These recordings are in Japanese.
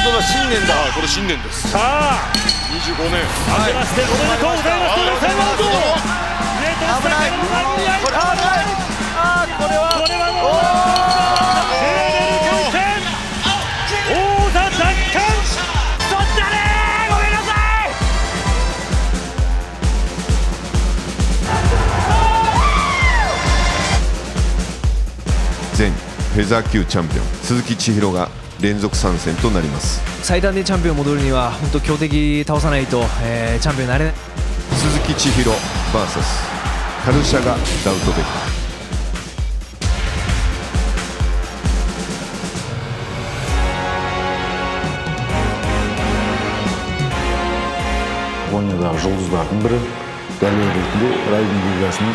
当だ、新年だ。これ新年です。さあ25年。明けましておめでとうございます。タイムアウト。危ない。これはこれはどうだ。レベル9点。王座奪還。そっちだねー。ごめんなさい。前フェザー級チャンピオン鈴木千尋が連続参戦となります。最短でチャンピオン戻るには本当強敵倒さないと、チャンピオンになれない。鈴木千尋 VS カルシャガ・ダウトベック。жапониядағы жұлдыздардың бірі дәлел ретінде райдинг лигасының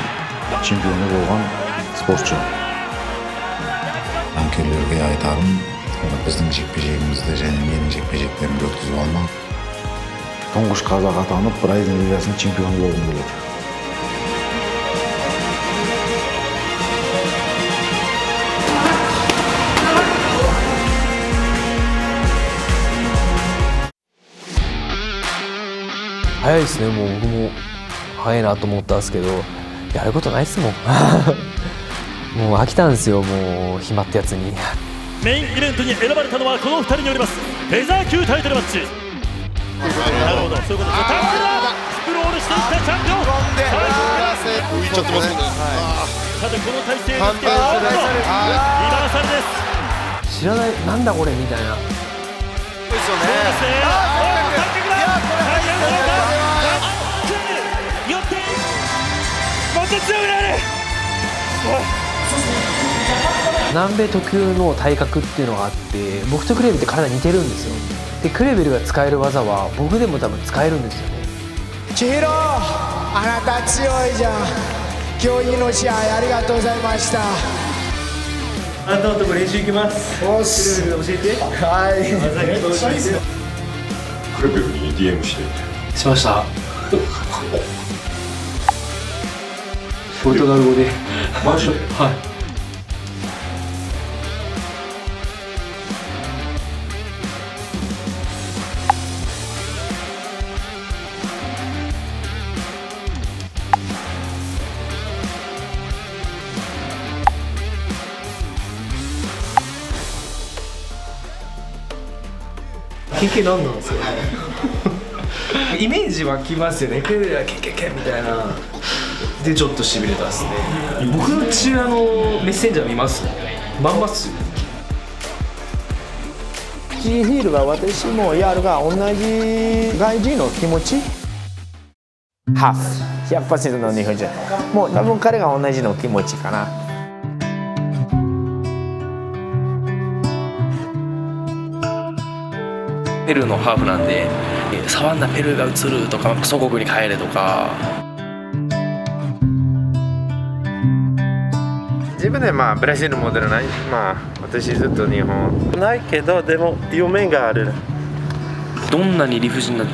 чемпионы болған спортшы. Жанкүйерлерге айтарым, біздің жекпе-жегімізді және менің жекпе-жектерімді өткізіп алмақ. Тұңғыш қазақ атанып, райдинг лигасының чемпионы болғым келеді.早いですね。もう僕も早いなと思ったんですけど、やることないっすもん。もう飽きたんですよ、もう暇ってやつに。メインイベントに選ばれたのはこの2人によりますフェザー級タイトルマッチ。なるほど、そういうことです。タックルだ。スクロールしていったチャンピオン。浮いちゃってますね。さてこの体勢ですけど、リバーサルです。知らない、なんだこれみたいな。ですよね。南米特有の体格っていうのがあって、僕とクレベルって体似てるんですよ。でクレベルが使える技は僕でも多分使えるんですよね。千尋、あなた強いじゃん。今日の試合ありがとうございました。あなたのとこ練習行きます。おっす。クレベル教えて。はい。クレベルに DM してしました。ポルトガル語で。マジで？はい。ケケなんなんですかね。イメージ湧きますよね。クレベルはケケケみたいな。でちょっとしびれたっすね。僕の父親のメッセンジャー見ます。まんまっすよ。G ヒールが私もやるが同じ外人の気持ち。ハーフ 100% の日本人。もう多分彼が同じの気持ちかな。ペルーのハーフなんで、サバンナペルーが移るとか祖国に帰れとか。自分でブラジル戻らない。私ずっと日本ないけど、でも夢がある。どんなに理不尽な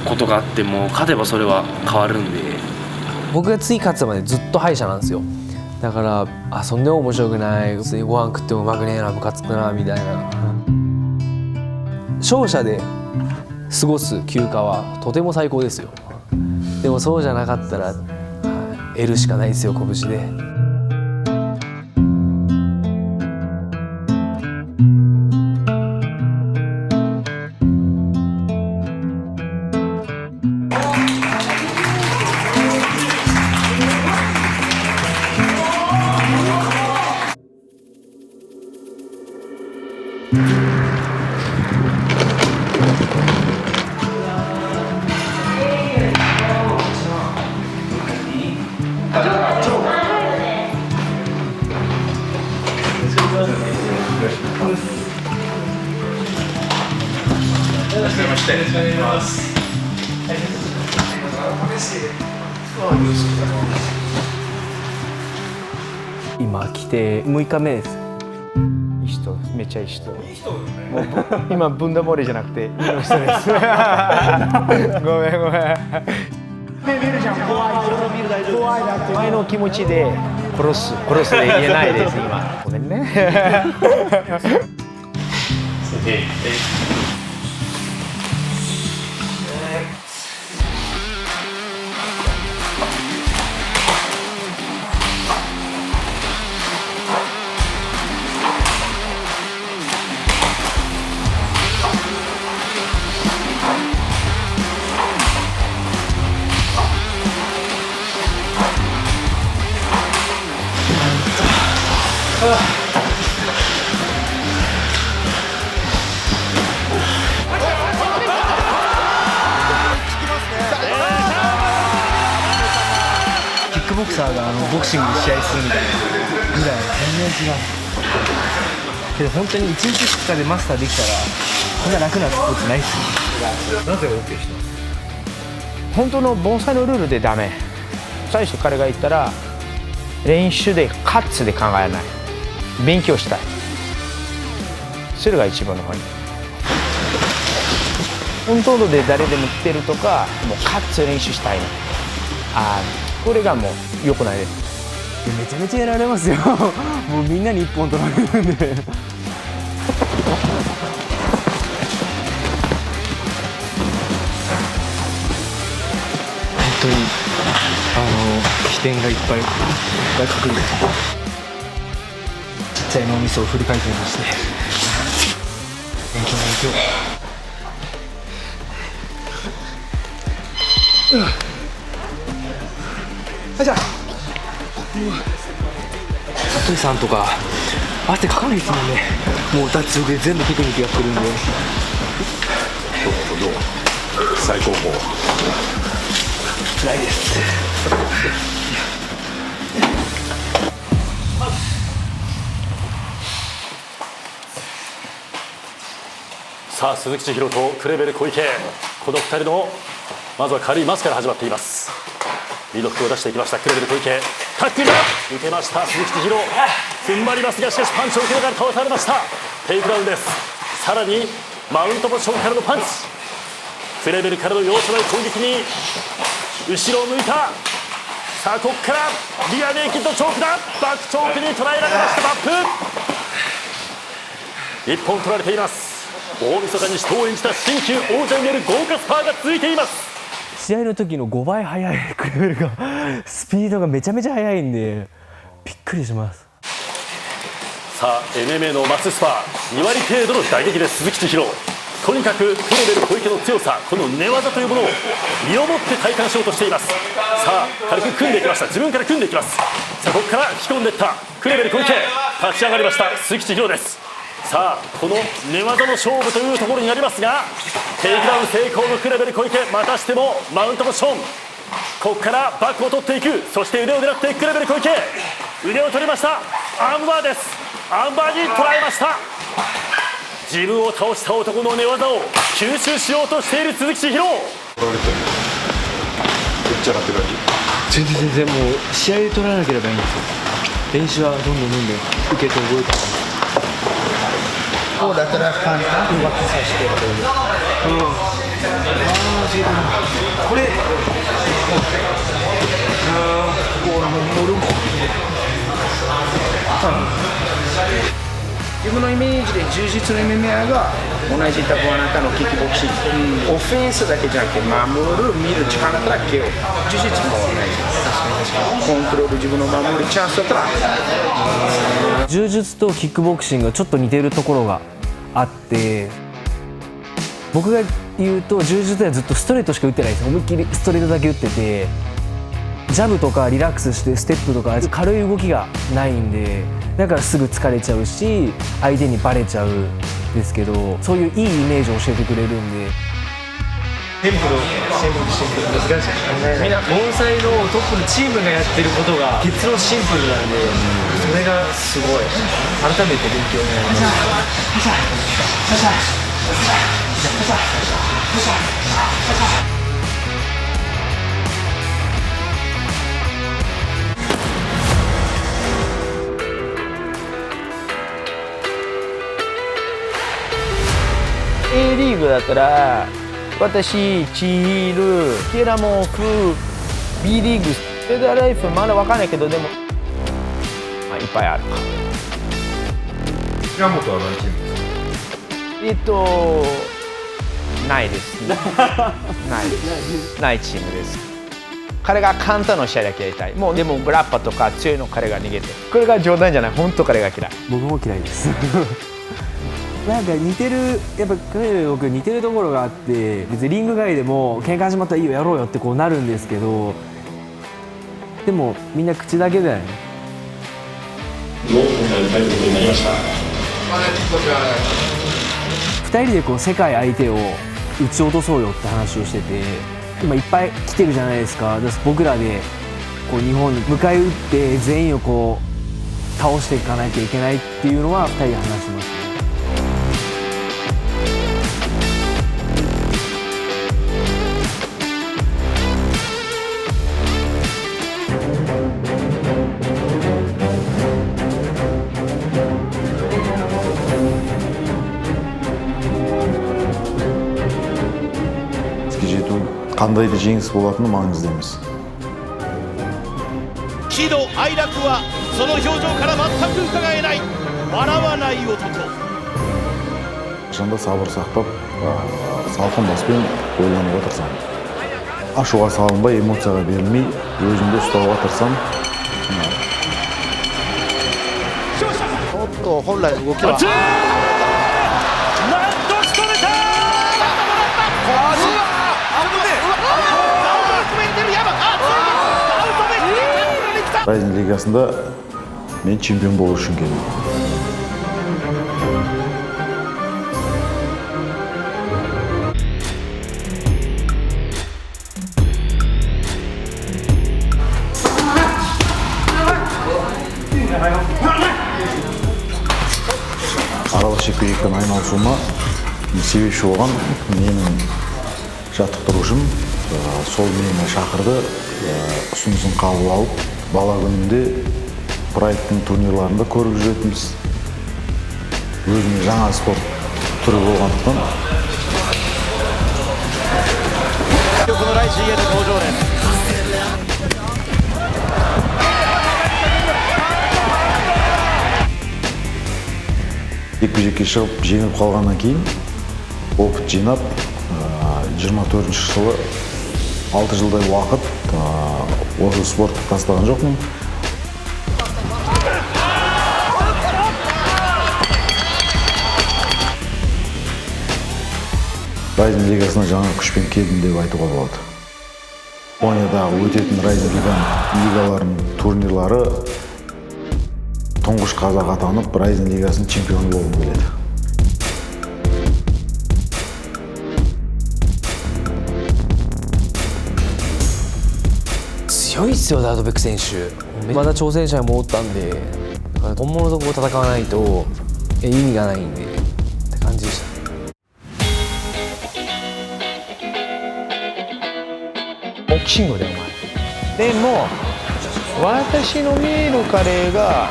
ことがあっても勝てばそれは変わるんで。僕が次勝つまでずっと敗者なんですよ。だからそんでも面白くない、普通にご飯食ってもうまくねえな、ムカつくなみたいな。勝者で過ごす休暇はとても最高ですよ。でもそうじゃなかったら得るしかないですよ、拳で。今来て6日目です。いい人、めっちゃいい人。今ぶんだ漏れじゃなくていいの人です。ごめんごめん。見るじゃん、怖いなって前の気持ちで殺すで言えないです今。ごめんね。キックボクサーがボクシングで試合するみたいなぐらい全然違うけど本当に1日2日でマスターできたらこんな楽なスポーツないっすよ。なぜ OK したの？本当の盆栽のルールでダメ。最初彼が言ったら練習でカッツで考えない、勉強したい、それが一番の方に本当で誰でも来てるとかもうカッツ練習したいの、これがもう良くないです。めちゃめちゃやられますよもうみんなに一本取られるんで本当に起点がいっぱい隠れてちっちゃい脳みそをフル回転にして勉強じゃあ佐藤さんとか汗かかないですもんね。もう脱力で全部テクニックやってるんで。最高峰。辛いです。さあ鈴木千尋とクレベル小池、この2人のまずは軽いマスから始まっています。リードフックを出していきましたクレベル小池、タックルだ、受けました鈴木千尋、踏ん張りますがしかしパンチを受けながら倒されました。テイクダウンです。さらにマウントポジションからのパンチ、クレベルからの容赦ない攻撃に後ろを向いた。さあここからリアネイキッドチョークだ、バックチョークに捉えられました。バップ1本取られています。大晦日に死闘を演じた新旧王者による豪華スパーが続いています。試合の時の5倍速いクレベルがスピードがめちゃめちゃ速いんでびっくりします。さあ MMA のマススパー2割程度の打撃です。鈴木千尋、とにかくクレベル小池の強さ、この寝技というものを身をもって体感しようとしています。さあ軽く組んでいきました。自分から組んでいきます。さあここから引き込んでいったクレベル小池、立ち上がりました鈴木千尋です。さあこの寝技の勝負というところになりますが、テイクダウン成功のクレベル小池、またしてもマウントポジション、ここからバックを取っていく、そして腕を狙っていくクレベル小池、腕を取りました。アームバーです。アームバーに捉えました。自分を倒した男の寝技を吸収しようとしている鈴木千尋。全然もう試合で取らなければいいんですよ。練習はどんどん受けて覚えてこうだったら簡単に上手させてこれ自分のイメージで柔術の MMA が同じ多分あなたのキックボクシング、オフェンスだけじゃなくて守る見る力だけを柔術も同じコントロール自分の守るチャンスだったら柔術とキックボクシングがちょっと似てるところがあって、僕が言うと柔術ではずっとストレートしか打ってないです。思いっきりストレートだけ打ってて、ジャブとかリラックスしてステップとか軽い動きがないんで、だからすぐ疲れちゃうし相手にバレちゃうんですけど、そういういいイメージを教えてくれるんで。シンプル難しい。みんな盆栽のトップのチームがやってることが結論シンプルなんで、それがすごい改めて勉強になります。A リーグだったら私、チール、ケラモフ、B リーグ、フェダーライフまだ分かんないけど、でも、いっぱいある。平本は何チームですか？ないですないチームです。彼が簡単な試合だけやりたい。もうでもグラッパとか強いの彼が逃げて、これが冗談じゃない、本当彼が嫌い。僕も嫌いですなんか似てる、やっぱ彼より僕似てるところがあって、別にリング外でも喧嘩始まったらいいよやろうよってこうなるんですけど、でもみんな口だけだよね。今回のタイトルになりました。2人でこう世界相手を打ち落とそうよって話をしてて、今いっぱい来てるじゃないですか。僕らでこう日本に迎え撃って全員をこう倒していかなきゃいけないっていうのは2人で話してますね。қандай да жеңіс болатыны маңызды емес. 喜怒哀楽はその表情から全く伺えない笑わない男. Шында сабыр сақтап, салқын баспен ойлануға тырысамын. Ашуға салынбай, эмоцияға берілмей, өзімді ұстауға тырысамын. おっと本来動きはРайзен лигасында мен чемпион болу үшін келдім. Аралық жекпе-жекпен айналысуыма себепші болған менің жаттықтырушым сол мені шақырды, ұсынысын қабыл алып, бала күнінде прайдтың турнирларында көріп жүретінбіз. Өзіме жаңа спорт түрі болғандықтан. このライジンへの登場です。Жекпе-жекке шығып жеңіліп қалғаннан кейін опыт жинап, 24 жылы 6 жылдай уақыт осы спортты тастаған жоқпын. Райзен лигасына жаңа күшпен келдім деп айтуға болады. Япониядағы өтетін Райзен лигаларының турнирлары тұңғыш қазақ атанып, Райзен лигасының чемпионы болғым келеді. 強いっすよ、ダートベック選手。まだ挑戦者もおったんで、本物とこう戦わないと意味がないんでって感じでした。ボクシングでお前。でも私の見える彼が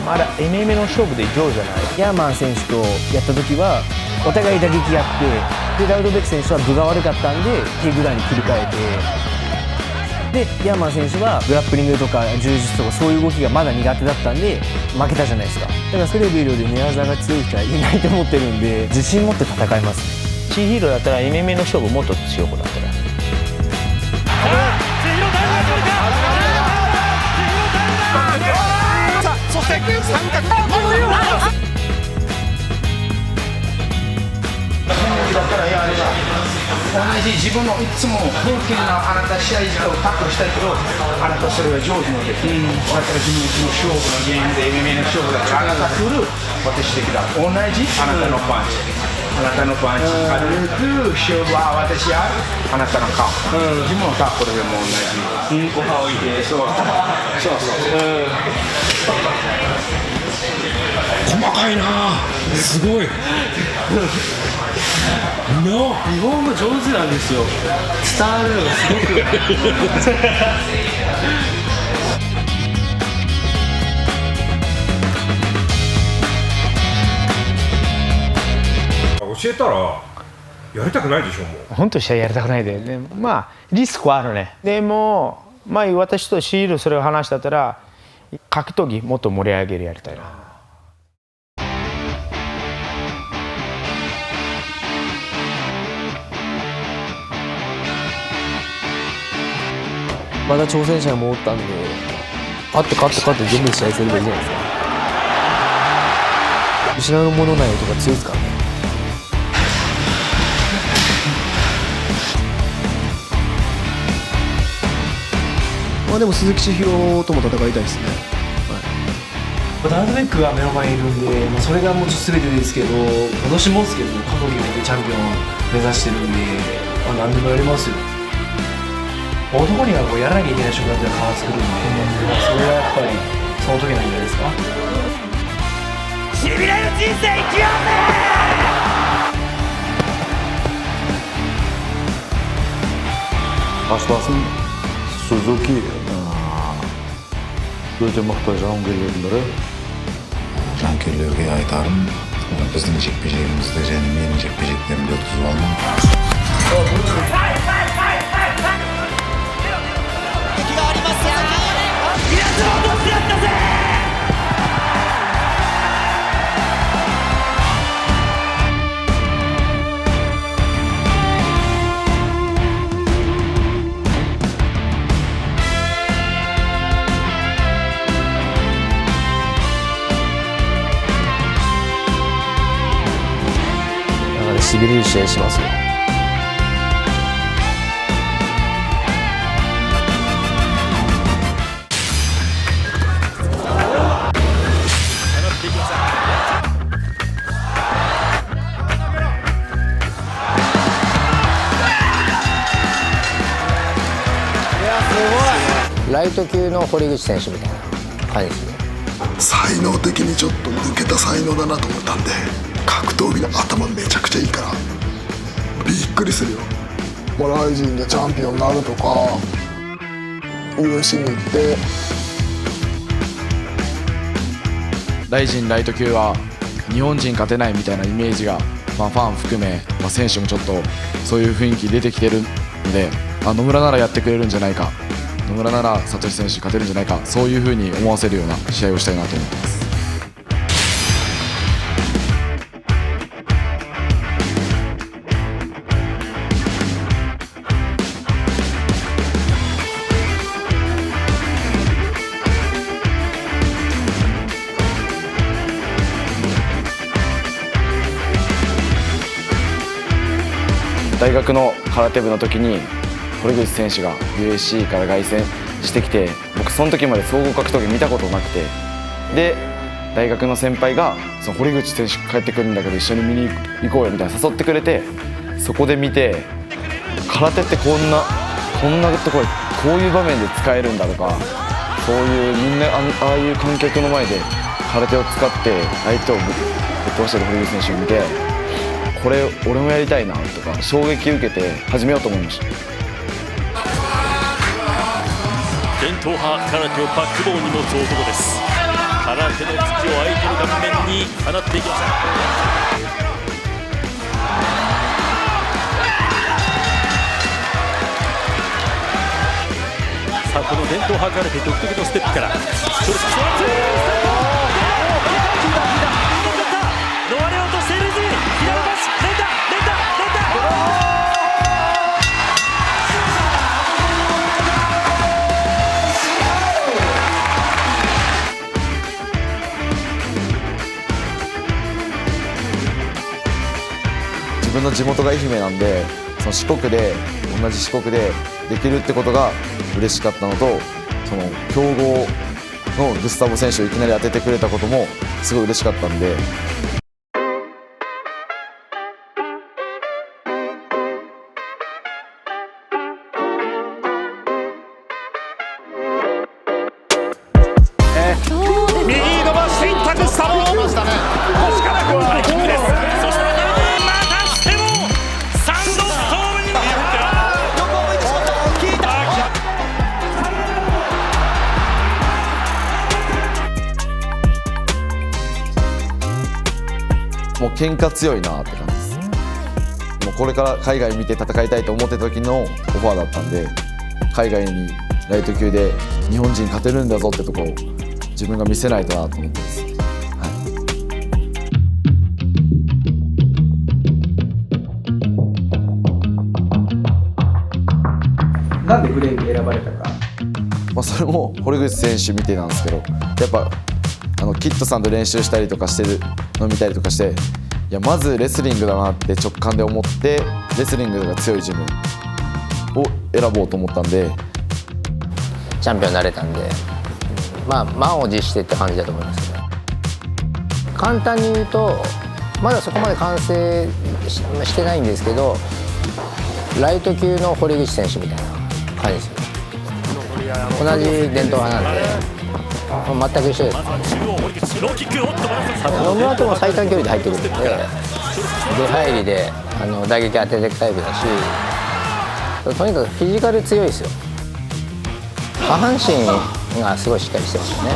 まだ MMA の勝負で上手じゃない。ヤーマン選手とやった時はお互い打撃やって、でダウドベック選手は分が悪かったんで手ぐらいに切り替えて。でヤーマン選手はグラップリングとか柔術とかそういう動きがまだ苦手だったんで負けたじゃないですか。だからそれを見るより寝技が強い人はいないと思ってるんで、自信持って戦いますね。千尋だったら MMA の勝負もっと強くなったら。そして三角だったらやれば同じ自分のいつも風景なあなた試合をタックルしたいけど、あなたそれは上手ので、だから自分の勝負のゲームで MMA の勝負だからあなた来る私的だ。同じあなたのパンチ、あなたのパンチ軽く勝負は私やる、あなたの顔、自分のタックルでも同じ。ご飯置いて、そうそう細かいな、すごい日本語上手なんですよ。伝わるのがすごく教えたらやりたくないでしょ。もう本当に試合やりたくないで、まあリスクはあるね。でも前私とシールそれを話したら格闘技もっと盛り上げるやりたいな。まだ挑戦者もおったんで、勝って全部試合すればいいじゃないですか。失うものない男が強いですからね。まあでも鈴木千尋とも戦いたいですね。ダードベックが目の前にいるんで、それがもう全てですけど、私もですけど、過去に向けてチャンピオンを目指してるんで、何でもやりますよ。男にはやらなきゃいけない瞬間っていうのは変わってくるんで、それはやっぱりその時なんじゃないですか。しびれる人生生きようぜ。Асласын Suzuki өте мықты жауынгерлері. Жанкүйерлерге айтарым, біздің жекпе-жегімізді және менің жекпе-жектерімді өткізіп алмау. しびれる試合しますよ。ライト級の堀口選手みたいな感じですね。才能的にちょっと抜けた才能だなと思ったんで、格闘技の頭めちゃくちゃいいからびっくりするよ。ライジンでチャンピオンになるとか UFC に行ってライジンライト級は日本人勝てないみたいなイメージが、ファン含め、選手もちょっとそういう雰囲気出てきてるので、野村ならやってくれるんじゃないか、野村ならサトシ選手勝てるんじゃないか、そういう風に思わせるような試合をしたいなと思ってます。大学の空手部の時に堀口選手が USC から凱旋してきて、僕その時まで総合格闘技見たことなくて、で大学の先輩がその堀口選手帰ってくるんだけど一緒に見に行こうよみたいな誘ってくれて、そこで見て空手ってこんなところこういう場面で使えるんだとか、そういうみんなああいう観客の前で空手を使って相手をぶっ飛ばしてる堀口選手を見て、これ俺もやりたいなとか衝撃受けて始めようと思いました。伝統派空手をバックボーンに持つ男です。空手の土を相手の顔面に放っていきました。さあこの伝統派空手独特のステップから逃れようとしている左パス連打自分の地元が愛媛なんで、その同じ四国でできるってことが嬉しかったのと、その強豪のグスタボ選手をいきなり当ててくれたこともすごい嬉しかったんで。右伸ばしていったグスタボ、腰からこうキックです。そしてまたしてもサンドストームにもう喧嘩強いなって感じです。もうこれから海外見て戦いたいと思ってた時のオファーだったんで、海外にライト級で日本人勝てるんだぞってとこを自分が見せないとなと思ってます。なんでグレイに選ばれたか。それも堀口選手見てなんですけど、やっぱキッドさんと練習したりとかしてるの見たりとかして、いやまずレスリングだなって直感で思って、レスリングが強いジムを選ぼうと思ったんでチャンピオンになれたんで、満を持してって感じだと思いますね。簡単に言うとまだそこまで完成してないんですけど、ライト級の堀口選手みたいな感じですよ。同じ伝統派なんで全く一緒です。野村とも最短距離で入ってくるんで、出入りで打撃当てていくタイプだし、とにかくフィジカル強いですよ。下半身がすごいしっかりしてますよね。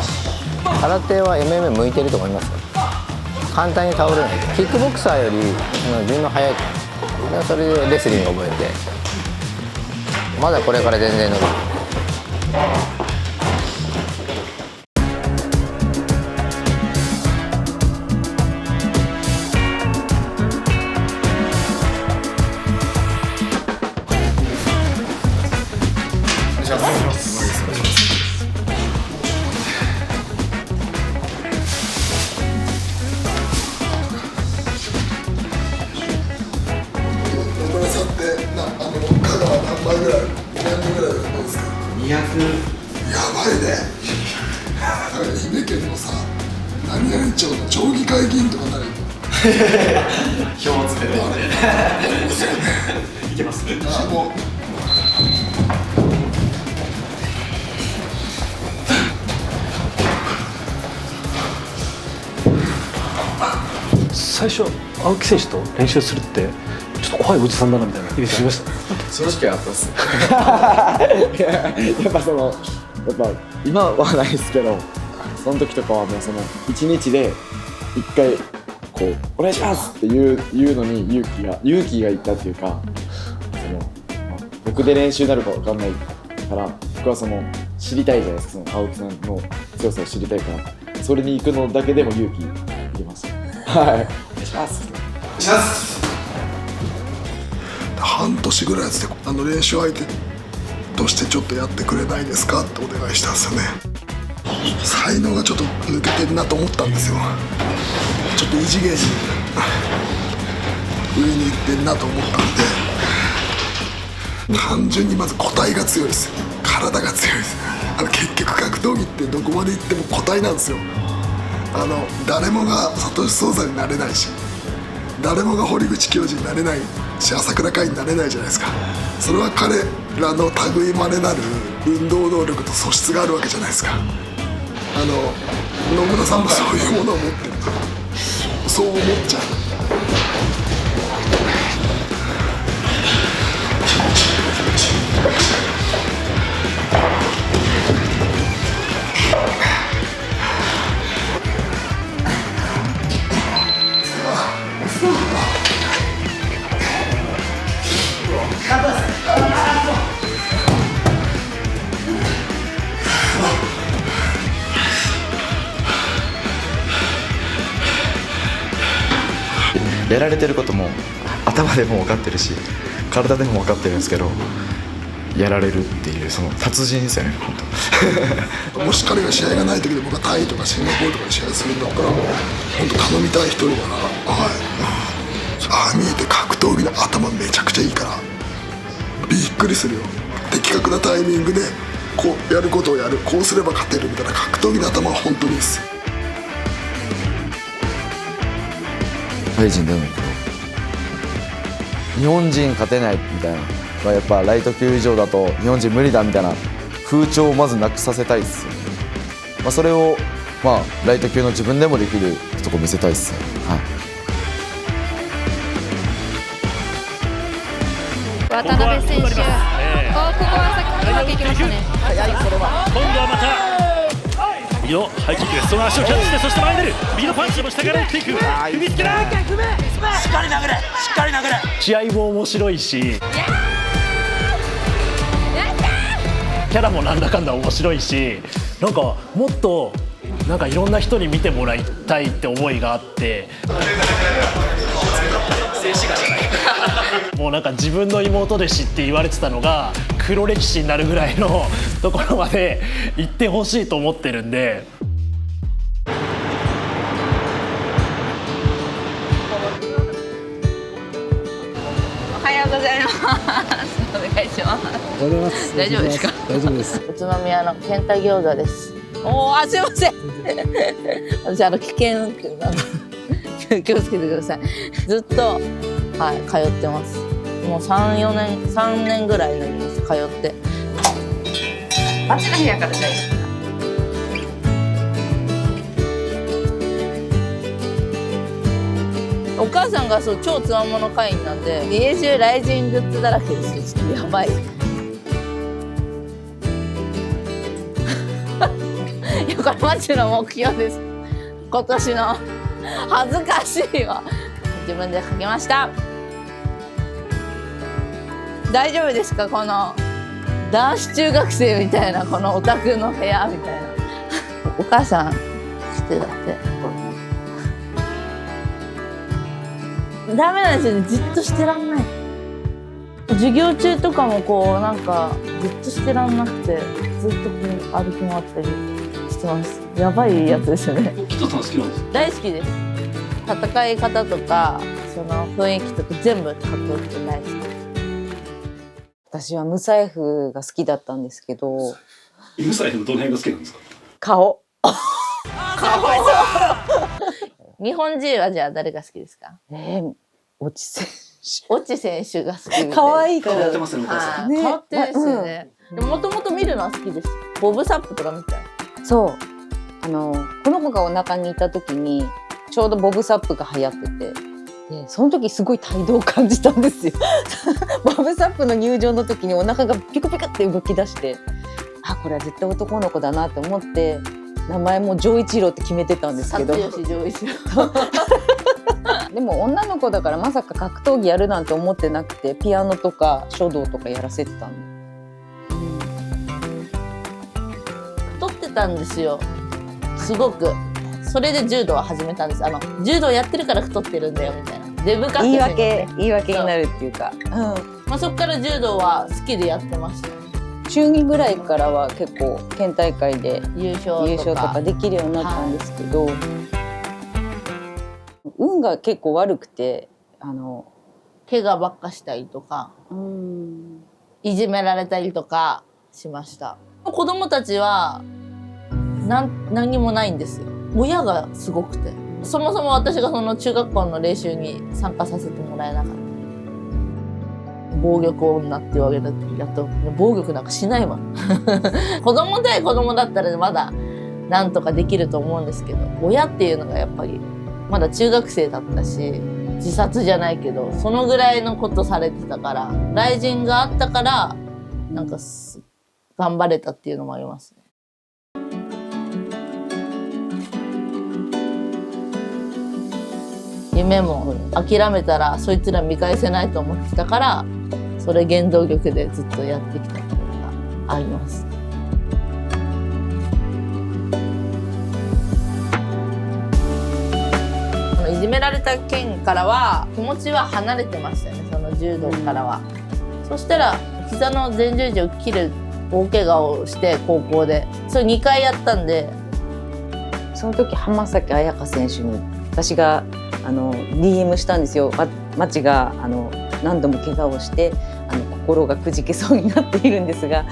空手は MMA 向いてると思いますよ。簡単に倒れない。キックボクサーより順の速い。それでレスリングを覚えて、まだこれから全然伸びる。票をつけていけます。最初青木選手と練習するってちょっと怖いおじさんだなみたいなイメージありました。正直あったっす。やっぱ今はないですけど、その時とかはもう1日で1回こうお願いしますって言うのに勇気がいったっていうか、僕で練習になるか分かんないから、僕は知りたいじゃないですか、青木さんの強さを知りたいから、それに行くのだけでも勇気いりました。はい、お願いします。半年ぐらいで練習相手としてちょっとやってくれないですかってお願いしたんですよね。才能がちょっと抜けてるなと思ったんですよ。ちょっと異次元に上に行ってるなと思ったんで、単純にまず個体が強いです。体が強いです。結局格闘技ってどこまで行っても個体なんですよ。誰もが里志宗三になれないし、誰もが堀口教授になれないし、朝倉海になれないじゃないですか。それは彼らの類いまれなる運動能力と素質があるわけじゃないですか。野村さんもそういうものを持ってる。そう思っちゃう。やられてることも頭でも分かってるし、体でも分かってるんですけど、やられるっていう達人ですよね、本当。もし彼が試合がない時で僕はタイとかシンガポールとかで試合するんだったら、本当頼みたい一人だな。はい。ああ見えて格闘技の頭めちゃくちゃいいからびっくりするよ。的確なタイミングでこうやることをやる、こうすれば勝てるみたいな格闘技の頭は本当にいいです。ファイジンでも日本人勝てないみたいな、やっぱライト級以上だと日本人無理だみたいな風潮をまずなくさせたいっすよね。それをライト級の自分でもできるとこ見せたいっすね。はい、渡辺選手、ここはうまくいきましたね。今度はまた右のハイキックです。その足をキャッチして、そして前に出る右のパンチでも下から打っていく。踏みつけだ。しっかり殴れ、しっかり殴れ。試合も面白いし、キャラもなんだかんだ面白いし、なんかもっとなんかいろんな人に見てもらいたいって思いがあって、静止画じゃないもうなんか自分の妹弟子って言われてたのが黒歴史になるぐらいのところまで行ってほしいと思ってるんで。おはようございます。お願いします。大丈夫ですか？大丈夫です。宇都宮のケンタ餃子です。すいません。私危険運転なの。気をつけてください。ずっと通ってます。もう3年ぐらいになります通って。あっちの部屋から大丈夫ですか？お母さんが超つわもの会員なんで家中ライジングッズだらけですよ。ちょっとやばい。いやこれマジの目標です。今年の恥ずかしいわ。自分で書きました。大丈夫ですか？この男子中学生みたいなこのオタクの部屋みたいな。お母さん来てだって。ダメなんですよね。じっとしてらんない。授業中とかもなんかじっとしてらんなくてずっと歩き回ったりしてます。やばいやつですよね。キトさん好きなんですか？大好きです。戦い方とかその雰囲気とか全部かっこよくて大好き。私は無財布が好きだったんですけど。無財布のどの辺が好きなんですか？顔。日本人はじゃあ誰が好きですか？越智選手。越智選手が好き。可愛いから。変わってますね、お母さん。変わってるですよね。もともと見るのは好きです。ボブサップとか見たい。そう。この子がお腹にいた時にちょうどボブサップが流行ってて、でその時すごい態度を感じたんですよ。ボブサップの入場の時にお腹がピクピクって動き出して、これは絶対男の子だなって思って名前も丈一郎って決めてたんですけど。丈一郎。でも女の子だからまさか格闘技やるなんて思ってなくて、ピアノとか書道とかやらせてたんで。太ってたんですよ。すごく。それで柔道を始めたんです。柔道やってるから太ってるんだよみたいな。デブか言い訳になるっていうか。そこから柔道は好きでやってました。中2ぐらいからは結構県大会で優勝とかできるようになったんですけど、運が結構悪くて怪我ばっかしたりとか、いじめられたりとかしました。子供たちは何にもないんですよ。親がすごくて、そもそも私がその中学校の練習に参加させてもらえなかった。暴力女って言われるとやっと暴力なんかしないわ。子供対子供だったらまだなんとかできると思うんですけど、親っていうのがやっぱりまだ中学生だったし、自殺じゃないけどそのぐらいのことされてたから、雷神があったからなんか頑張れたっていうのもありますね。夢も諦めたらそいつら見返せないと思ってたから、それ原動力でずっとやってきたっていうのがあります。いじめられた件からは気持ちは離れてましたよね、その柔道からは。そしたら膝の前十字を切る大怪我をして高校で、それ2回やったんで、その時浜崎朱加選手に私がDM したんですよ。マチが何度も怪我をして心がくじけそうになっているんですが、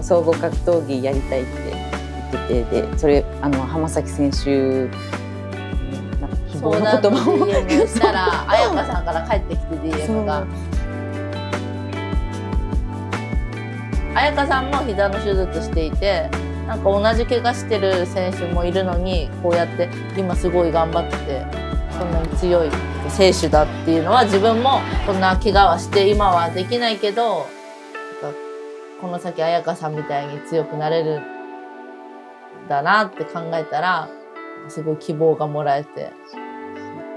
総合格闘技やりたいって言ってて、でそれ浜崎選手希望の言葉を DM したら彩香さんから帰ってきて DM が。彩香さんも膝の手術していて、なんか同じ怪我してる選手もいるのに、こうやって今すごい頑張ってて、そんなに強い選手だっていうのは、自分もこんな怪我はして今はできないけど、この先彩香さんみたいに強くなれるんだなって考えたら、すごい希望がもらえて、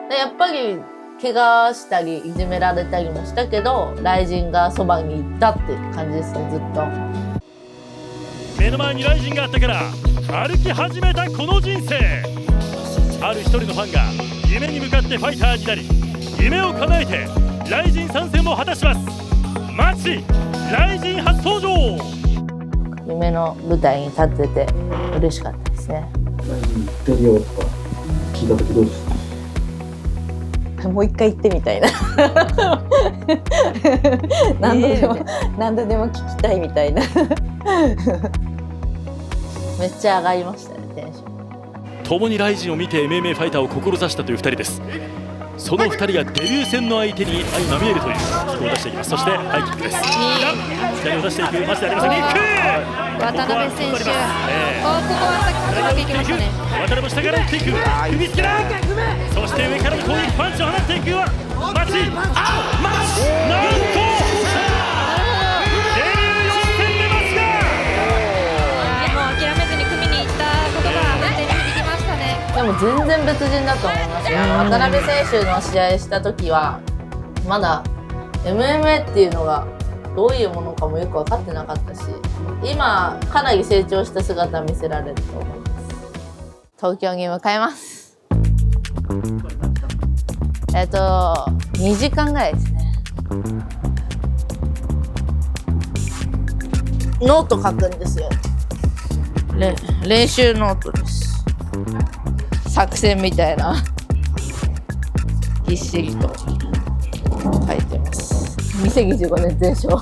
でやっぱり怪我したりいじめられたりもしたけど、雷神がそばにいたって感じですね、ずっと。目の前に雷神があったから歩き始めたこの人生。ある一人のファンが夢に向かってファイターになり、夢を叶えて雷神参戦を果たします。マッチ雷神初登場。夢の舞台に立ってて嬉しかったですね。デビューとか聞いた時どうですか？もう一回行ってみたいな何度でも聞きたいみたいなめっちゃ上がりましたね、テンション。共にライジンを見て MMA ファイターを志したという2人です。その2人がデビュー戦の相手に相まみえるというキックを出していきます。そしてハイキックです。左を出していくマジでありません。キック渡辺選手、ここはさっきうまくいきましたね。渡辺も下から打っていく、踏みつけだ。そして上からの攻撃パンチを放っていくはマチ、なんとデビュー4戦目マチがもう諦めずに組みに行ったことが運転に響きましたね。でも全然別人だと思いますね。渡辺選手の試合した時はまだ MMA っていうのがどういうものかもよく分かってなかったし、今かなり成長した姿を見せられると思います。東京に向かいます。2時間ぐらいですね。ノート書くんですよ。練習ノートです。作戦みたいなぎっしりと書いてます。2025年全勝。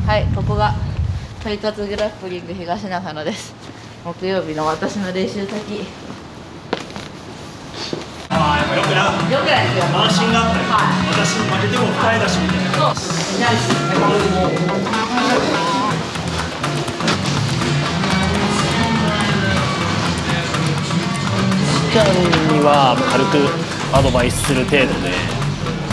はい、ここがトイカツグラップリング東中野です。木曜日の私の練習先。よくないですよ。慢心があったり、私に負けても二重出しみたいな。ちゃんには軽くアドバイスする程度で、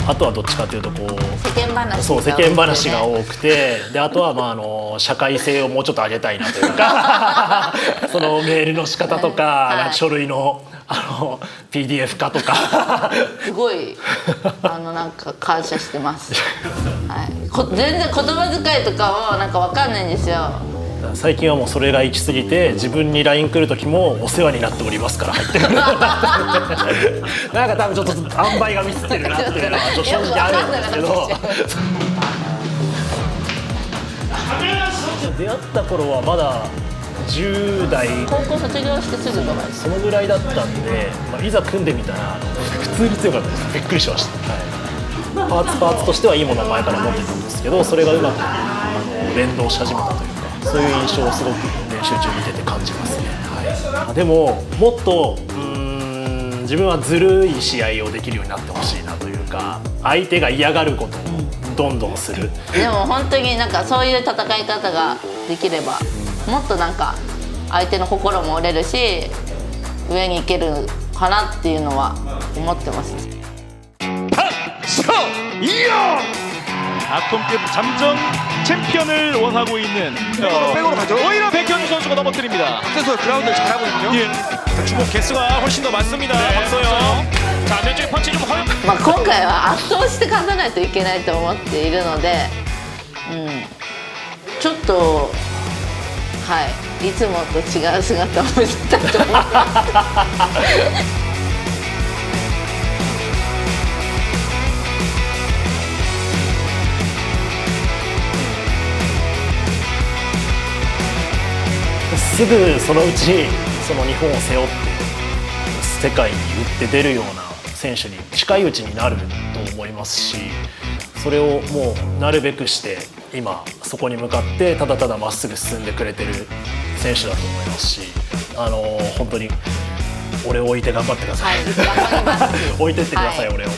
あとはどっちかというとこう世間話そう世間話が多くて、であとはまあ社会性をもうちょっと上げたいなというかそのメールの仕方とか、はい、書類のPDF 化とかすごいなんか感謝してます、はい、全然言葉遣いとかもなんか分かんないんですよ。最近はもうそれが行き過ぎて、自分に LINE 来る時もお世話になっておりますから入ってくるなんか多分ちょっと塩梅がミスってるなっていうのはちょっと正直あるんですけど出会った頃はまだ10代高校卒業してすぐとかそのぐらいだったんで、いざ組んでみたら普通に強かったです。びっくりしました、はい、パーツとしてはいいものを前から持ってたんですけど、それがうまく連動し始めたというか、そういう印象をすごく練習中見てて感じますね、はい、でももっと自分はずるい試合をできるようになってほしいなというか、相手が嫌がることをどんどんする。でも本当になんかそういう戦い方ができればもっとなんか相手の心も折れるし上に行けるかなっていうのは思ってます。악동급 잠정 챔피언을 원하고 있는 백으로 가죠. 오히려 백현우 선수가 넘어뜨립니다. 그래서 그라운드를 잘하거든요. 예. 주먹 개수가 훨씬 더 많습니다. 박서영. 자, 안면쪽에 펀치 좀 허용. 今回は圧倒して勝たないといけないと思っているので、ちょっとはいいつもと違う姿を見せたいと思います。すぐそのうちその日本を背負って世界に打って出るような選手に近いうちになると思いますし、それをもうなるべくして今そこに向かってただただまっすぐ進んでくれてる選手だと思いますし、本当に俺を置いて頑張ってください、はい、置いてってください、はい、俺を